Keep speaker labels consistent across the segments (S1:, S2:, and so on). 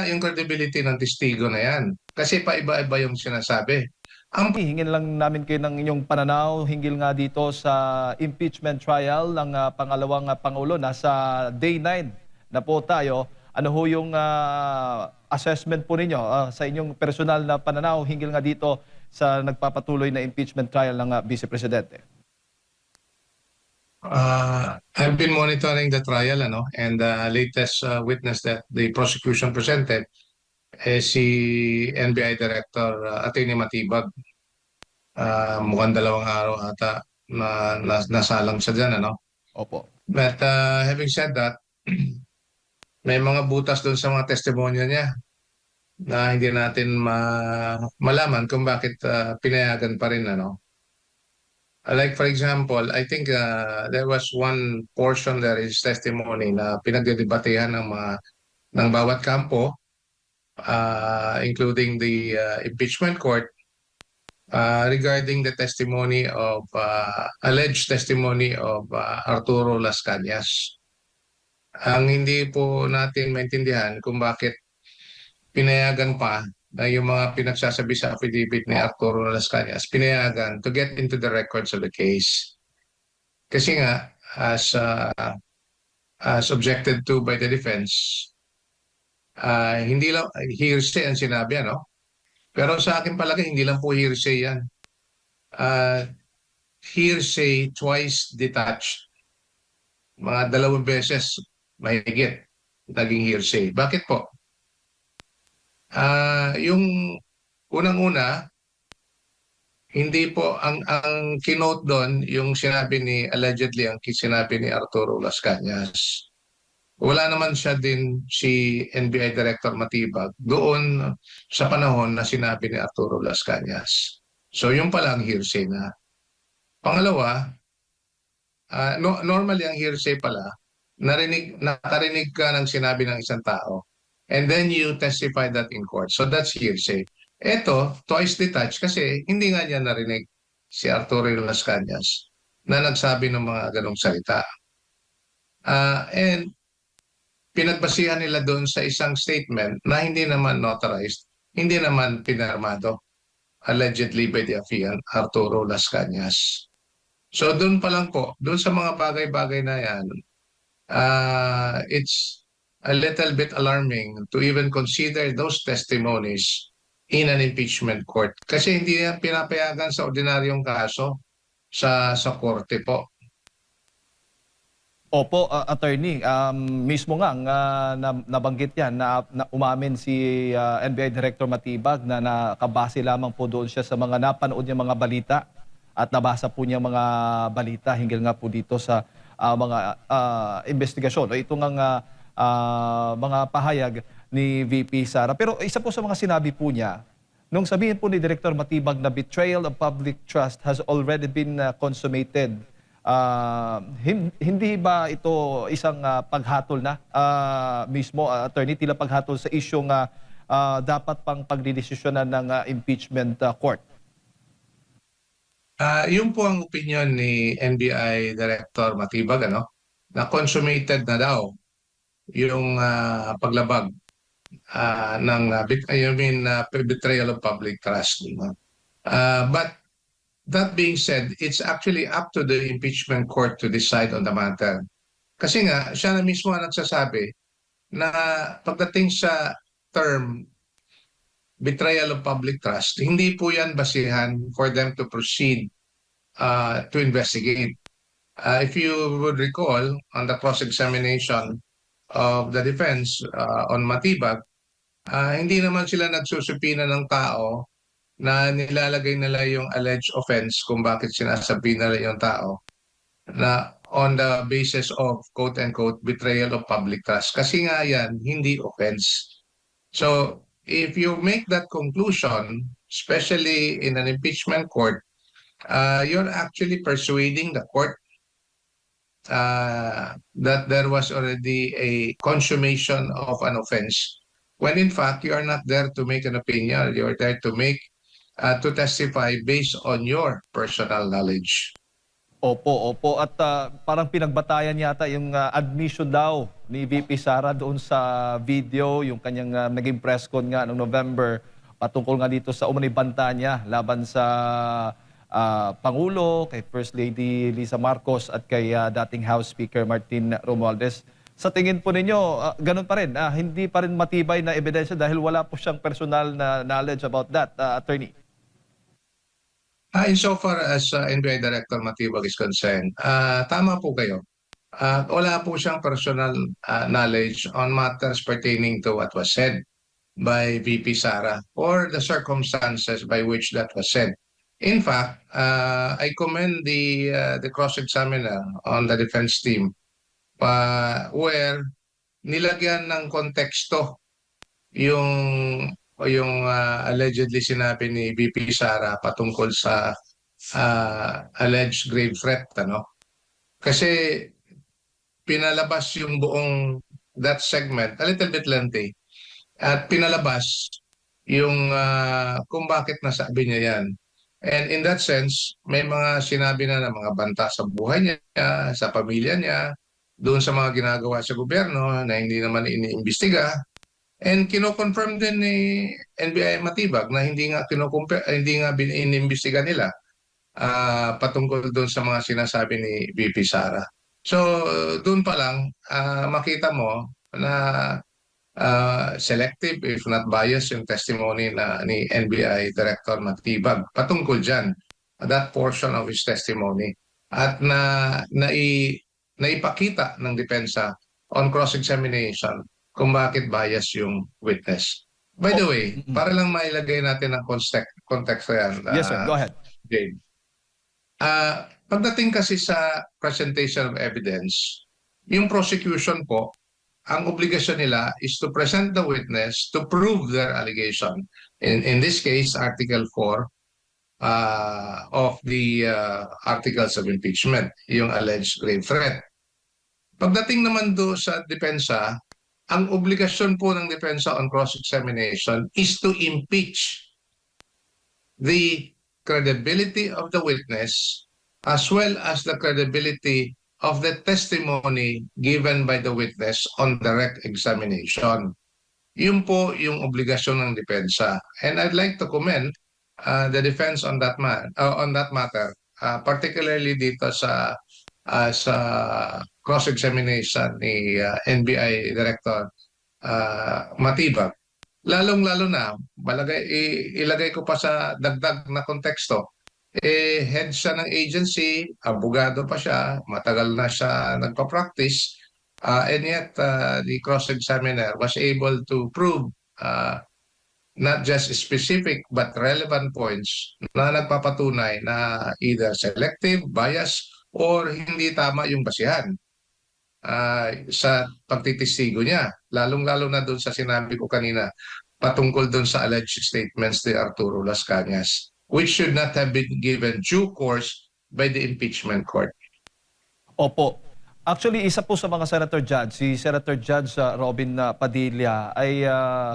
S1: yung credibility ng testigo na yan. Kasi paiba-iba yung sinasabi. Ang
S2: Hingin lang namin kayo ng inyong pananaw hinggil nga dito sa impeachment trial ng pangalawang Pangulo. Nasa day 9 na po tayo. Ano ho yung assessment po ninyo sa inyong personal na pananaw hinggil nga dito sa nagpapatuloy na impeachment trial ng Vice Presidente?
S1: I've been monitoring the trial, and the latest witness that the prosecution presented si NBI Director Atty. Matibag. Mukhang 2 araw ata nasalang siya dyan, ano?
S2: Opo.
S1: But having said that, may mga butas doon sa mga testimonya niya na hindi natin malaman kung bakit pinayagan pa rin, ano? Like for example, I think there was one portion there is testimony na pinagdedebatehan ng bawat kampo, including the impeachment court, regarding the testimony of alleged testimony of Arturo Las Cañas. Ang hindi po natin maintindihan kung bakit pinayagan pa na yung mga pinagsasabi sa affidavit ni Arturo Las Cañas, pinayagan to get into the records of the case. Kasi nga, as objected to by the defense, hindi lang hearsay ang sinabi, ano? Pero sa akin palagay, hindi lang po hearsay yan. Uh, Hearsay twice detached. Mga 2 beses mahigit naging hearsay. Bakit po? Yung unang-una, hindi po ang kinote doon yung sinabi ni allegedly ang sinabi ni Arturo Las Cañas. Wala naman siya din si NBI Director Matibag doon sa panahon na sinabi ni Arturo Las Cañas. So yung palang hearsay na. Pangalawa, normally ang hearsay pala, nakarinig ka ng sinabi ng isang tao and then you testify that in court. So that's hearsay. Ito, twice detached kasi hindi nga niya narinig si Arturo Las Cañas na nagsabi ng mga ganong salita. And pinagbasihan nila doon sa isang statement na hindi naman notarized, hindi naman pinarmado, allegedly by the affiant Arturo Las Cañas. So doon pa lang po, doon sa mga bagay-bagay na yan, it's a little bit alarming to even consider those testimonies in an impeachment court. Kasi hindi yan pinapayagan sa ordinaryong kaso sa korte po.
S2: Opo, attorney, mismo nga nabanggit yan na umamin si NBI Director Matibag na nakabase lamang po doon siya sa mga napanood niya mga balita at nabasa po niya mga balita hinggil nga po dito sa mga investigasyon o itong mga pahayag ni VP Sara. Pero isa po sa mga sinabi po niya, nung sabihin po ni Director Matibag na betrayal of public trust has already been consummated, hindi ba ito isang paghatol na mismo, attorney, tila paghatol sa isyong dapat pang pagdidesisyonan ng impeachment court?
S1: Yun po ang opinion ni NBI Director Matibag, na consummated na daw yung paglabag ng betrayal of public trust. But that being said, it's actually up to the impeachment court to decide on the matter. Kasi nga, siya na mismo ang nagsasabi na pagdating sa term betrayal of public trust, hindi po yan basihan for them to proceed to investigate. If you would recall, on the cross-examination of the defense on Matibag, hindi naman sila nagsusupina ng tao na nilalagay nila yung alleged offense kung bakit sinasabi nila yung tao na on the basis of quote-unquote betrayal of public trust. Kasi nga yan, hindi offense. So if you make that conclusion, especially in an impeachment court, you're actually persuading the court that there was already a consummation of an offense, when in fact you are not there to make an opinion. You are there to testify based on your personal knowledge.
S2: Opo, opo. At parang pinagbatayan yata yung admission daw ni VP Sara doon sa video, yung kanyang naging press con nga noong November patungkol nga dito sa umano'y banta niya laban sa Pangulo, kay First Lady Lisa Marcos at kay dating House Speaker Martin Romualdez. Sa tingin po ninyo, ganun pa rin, hindi pa rin matibay na ebidensya dahil wala po siyang personal na knowledge about that, attorney.
S1: Insofar as NBI Director Matibag is concerned, tama po kayo. Wala po siyang personal knowledge on matters pertaining to what was said by VP Sara or the circumstances by which that was said. In fact, I commend the cross-examiner on the defense team where nilagyan ng konteksto yung allegedly sinabi ni VP Sara patungkol sa alleged grave threat, ano? Kasi pinalabas yung buong that segment, a little bit lengthy, at pinalabas yung kung bakit nasabi niya yan. And in that sense, may mga sinabi na mga banta sa buhay niya, sa pamilya niya, doon sa mga ginagawa sa gobyerno na hindi naman iniimbestiga. And kino-confirm din ni NBI Matibag na hindi nga inimbestiga nila patungkol doon sa mga sinasabi ni VP Sara. So doon pa lang makita mo na selective if not biased yung testimony na ni NBI Director Matibag patungkol dyan, that portion of his testimony at naipakita ng depensa on cross-examination kung bakit bias yung witness. By the
S2: Oh,
S1: way, para lang mailagay natin ang context yan,
S2: yes, sir. Go ahead.
S1: Jane. Pagdating kasi sa presentation of evidence, yung prosecution po, ang obligasyon nila is to present the witness to prove their allegation. In this case, Article 4 of the Articles of Impeachment, yung alleged grave threat. Pagdating naman do sa depensa, ang obligasyon po ng depensa on cross-examination is to impeach the credibility of the witness as well as the credibility of the testimony given by the witness on direct examination. Yun po yung obligasyon ng depensa. And I'd like to commend the defense on that matter, particularly dito sa cross-examination ni NBI Director Matibag. Lalong-lalo na, ilagay ko pa sa dagdag na konteksto, head siya ng agency, abogado pa siya, matagal na siya nagpa-practice, and yet the cross-examiner was able to prove not just specific but relevant points na nagpapatunay na either selective, bias, or hindi tama yung basihan sa pagtitistigo niya. Lalong-lalo na doon sa sinabi ko kanina patungkol doon sa alleged statements ni Arturo Las Cañas, which should not have been given due course by the impeachment court.
S2: Opo. Actually, isa po sa mga Senator Judge, si Senator Judge Robin Padilla ay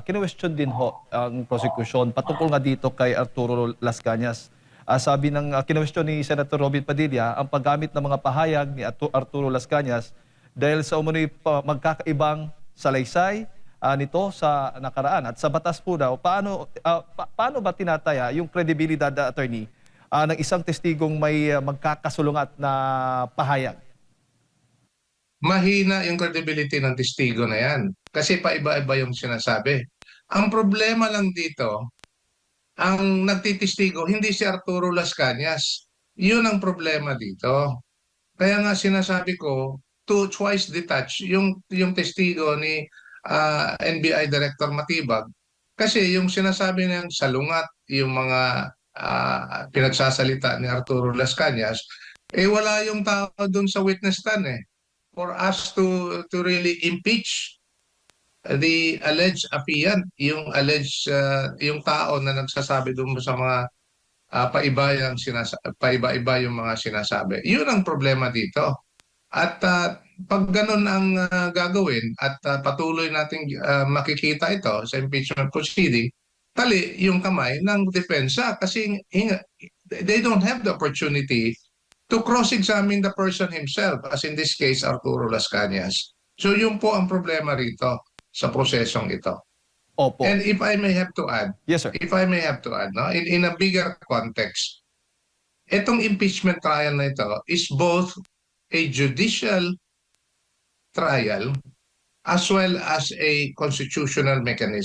S2: kinu-question din ho ang prosecution patungkol nga dito kay Arturo Las Cañas. Sabi ng kinu-question ni Senator Robin Padilla ang paggamit ng mga pahayag ni Arturo Las Cañas dahil sa umano'y magkakaibang salaysay nito sa nakaraan. At sa batas po daw, paano ba tinataya yung kredibilidad, attorney, ng isang testigong may magkakasulungat na pahayag?
S1: Mahina yung credibility ng testigo na yan kasi paiba-iba yung sinasabi. Ang problema lang dito, ang nagtitistigo, hindi si Arturo Las Cañas. Yun ang problema dito. Kaya nga sinasabi ko, twice detached yung testigo ni NBI Director Matibag. Kasi yung sinasabi niyang salungat, yung mga pinagsasalita ni Arturo Las Cañas, wala yung tao doon sa witness stand for us to really impeach the alleged affiant, yung alleged yung tao na nagsasabi doon sa mga paiba-iba yung mga sinasabi. Yun ang problema dito. At pag ganun ang gagawin at patuloy nating makikita ito sa impeachment proceeding, tali yung kamay ng depensa kasi they don't have the opportunity to cross-examine the person himself, as in this case, Arturo Las Cañas. So yun po ang problema rito sa prosesong ito.
S2: Opo.
S1: And if I may have to add,
S2: Yes, sir.
S1: no, in a bigger context, itong impeachment trial na ito is both a judicial trial as well as a constitutional mechanism.